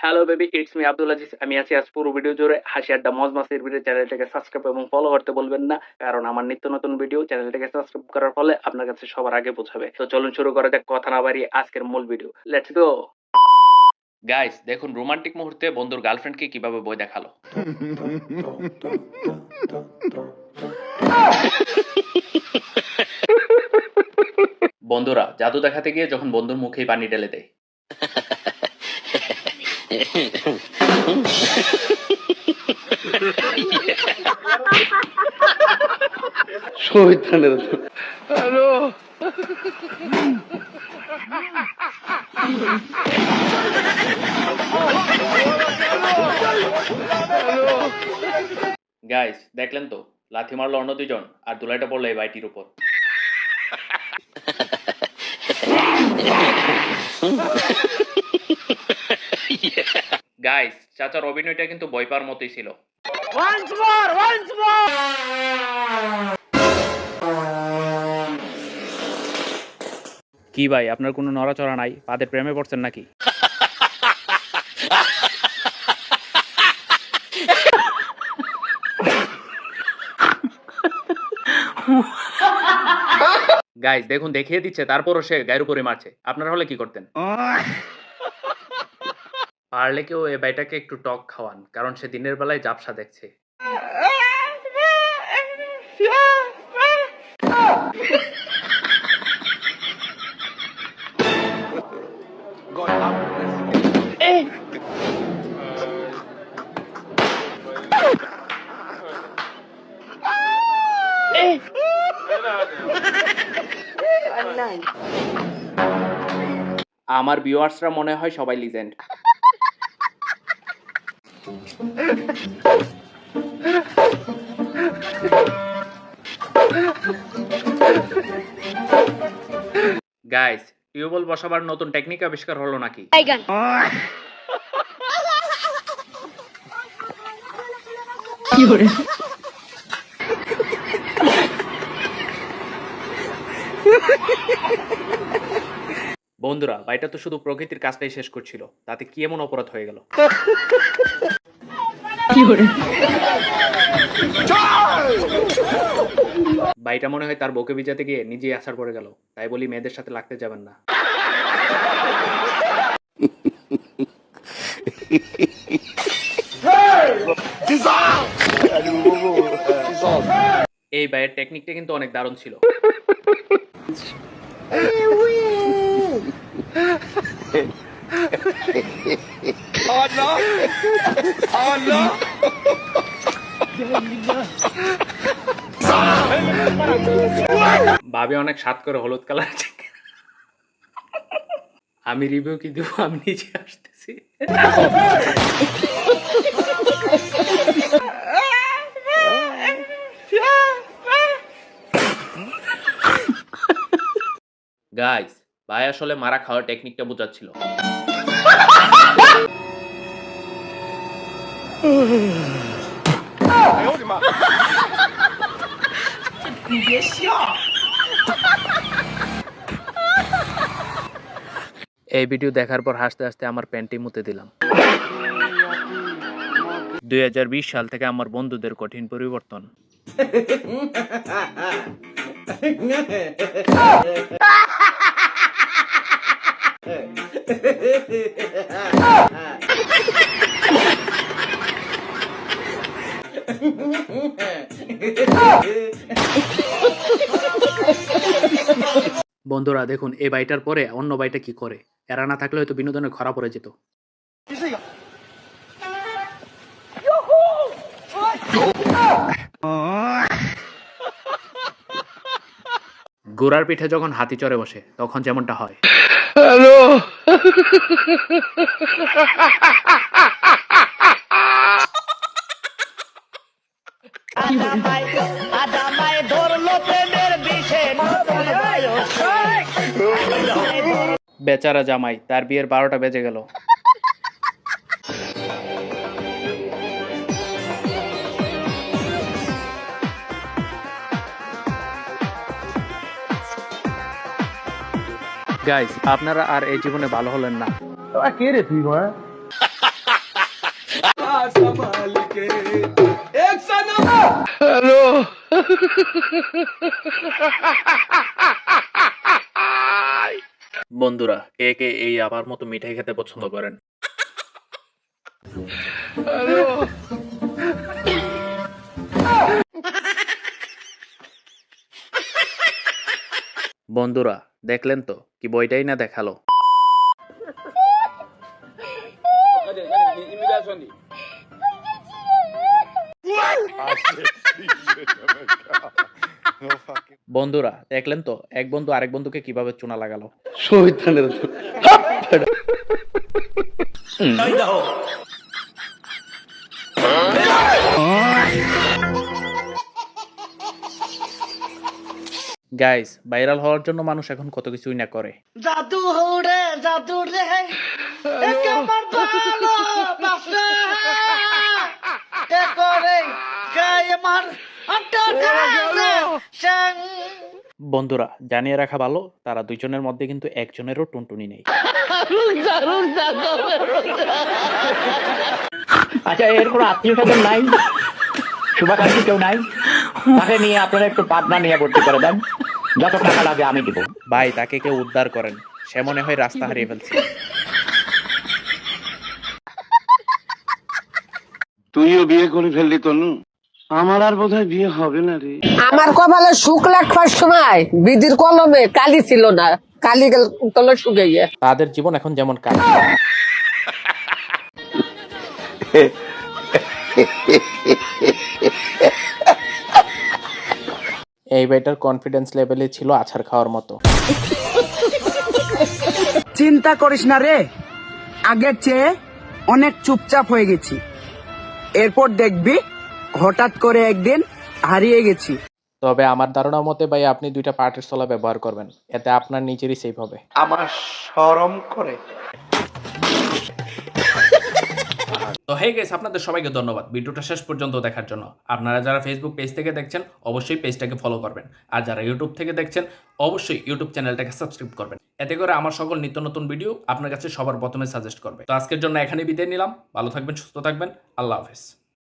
Hello baby, it's me Abdul Aziz. আমি আছি আজ পুরো ভিডিও জুড়ে। হাসি আড্ডা মজ মাসির ভিডিও চ্যানেলটাকে সাবস্ক্রাইব এবং ফলো করতে বলবেন না, কারণ আমার নিত্য নতুন ভিডিও চ্যানেলটাকে সাবস্ক্রাইব করার ফলে আপনার কাছে সবার আগে পৌঁছাবে। তো চলুন শুরু করা যাক, কথা না বাড়িয়ে আজকের মূল ভিডিও। Let's go. গাইস, দেখুন রোমান্টিক মুহূর্তে বন্ধুর গার্লফ্রেন্ডকে কিভাবে বই দেখালো। বন্ধুরা জাদু দেখাতে গিয়ে যখন বন্ধুর মুখেই পানি ঢেলে দেয়। শয়তানের হ্যালো গাইস দেখলেন তো, লাথি মারলো অন্য দুজন আর দুলাইটা পড়লো এই বাইটির উপর। গাইস চাচার অভিনয়টা কিন্তু বই পাওয়ার মতোই ছিল। কি ভাই, আপনার কোনো নড়াচড়া নাই? পাদের প্রেমে পড়ছেন নাকি? গাইস দেখুন, দেখিয়ে দিচ্ছে তারপরও সে গায়ের উপরে মারছে। আপনারা হলে কি করতেন? পারলে কেউ এ ভাইটাকে একটু টক খাওয়ান, কারণ সে দিনের বেলায় জাপসা দেখছে। আমার ভিউয়ার্সরা মনে হয় সবাই লিজেন্ড। গাইস, টিউবওয়েল বসাবার নতুন টেকনিক আবিষ্কার হলো নাকি? বন্ধুরা ভাইটা তো শুধু প্রকৃতির কাজটাই শেষ করছিল, তাতে কি এমন অপরাধ হয়ে গেল? ভাইটা মনে হয় তার বউকে ভিজাতে গিয়ে নিজেই আছাড় পড়ে গেল। তাই বলি মেয়েদের সাথে লাগতে যাবেন না। এই ভাইয়ের টেকনিকটা কিন্তু অনেক দারুণ ছিল। ভাবি অনেক স্বাদ করে হলুদ কালার চিকেন। আমি রিভিউ কি দিব, আমি নিজে আসতেছি। গাইস, ভাই আসলে মারা খাওয়ার টেকনিকটা বোঝাচ্ছিল। এই ভিডিও দেখার পর হাসতে হাসতে আমার প্যান্টি মুতে দিলাম। 2020 সাল থেকে আমার বন্ধুদের কঠিন পরিবর্তন। বন্ধুরা দেখুন, এই বাইটার পরে অন্য বাইটা কি করে। এরা না থাকলে হয়তো বিনোদনের খরা পড়ে যেত। গোড়ার পিঠে যখন হাতি চড়ে বসে তখন যেমনটা হয়। হ্যালো আজামাই ধরলো প্রেমের বিষে নতুন বয়সে। বেচারা জামাই, তার বিয়ের 12টা বেজে গেল। গাইস, আপনারা আর এই জীবনে ভালো হলেন না। কে রে তুই মা? হ্যালো। বন্ধুরা, কে কে এই আমার মতো মিঠাই খেতে পছন্দ করেন? হ্যালো। বন্ধুরা, দেখলেন তো কি বইটাই না দেখালো। বন্ধুরা, দেখলেন তো এক বন্ধু আরেক বন্ধুকে কিভাবে চুনা লাগালো। শহীদানের তো গাইস, ভাইরাল হওয়ার জন্য মানুষ এখন কত কিছুই না করে। জাদু রে একে আমার ভালোবাসে কে করে গায়ে আমার বন্ধুরা, জানিয়ে রাখা ভালো, তারা দুইজনের মধ্যে কিন্তু একজনেরও টুনটুনি নেই। আচ্ছা, এর কোনো আত্মীয় স্বজন নাই, শুভাকাঙ্ক্ষী কেউ নাই? তাকে নিয়ে আপনারা একটু পাবনা নিয়ে ভর্তি করে দেন, যত টাকা লাগে আমি দিব। ভাই, তাকে কেউ উদ্ধার করেন, সে মনে হয় রাস্তা হারিয়ে ফেলছে। তুইও বিয়ে করে ফেললি তনু? আমার আর বোধহয় বিয়ে হবে না রে। আমার কপালে সুখ লাগবার সময় বিধির কলমে কালি ছিল না, কালি গেল শুকে গিয়ে। তাদের জীবন এখন যেমন কাজ। এই ভাইটার কনফিডেন্স লেভেলে ছিল আছাড় খাওয়ার মতো। চিন্তা করিস না রে, আগের চেয়ে অনেক চুপচাপ হয়ে গেছি। এরপর দেখবি হঠাৎ করে একদিন হারিয়ে গেছি। তবে আমার ধারণা মতে ভাই, আপনি 2টা পার্টের ছোলা ব্যবহার করবেন, এতে আপনার নিজেরই সেভ হবে। আমার শরম করে। তো হে গাইস, আপনাদের সবাইকে ধন্যবাদ ভিডিওটা শেষ পর্যন্ত দেখার জন্য। আপনারা যারা ফেসবুক পেজ থেকে দেখছেন অবশ্যই পেজটাকে ফলো করবেন, আর যারা ইউটিউব থেকে দেখছেন অবশ্যই ইউটিউব চ্যানেলটাকে সাবস্ক্রাইব করবেন। এতে করে আমার সকল নিত্য নতুন ভিডিও আপনার কাছে সবার প্রথমে সাজেস্ট করবে। তো আজকের জন্য এখানে বিদায় নিলাম। ভালো থাকবেন, সুস্থ থাকবেন, আল্লাহ হাফেজ।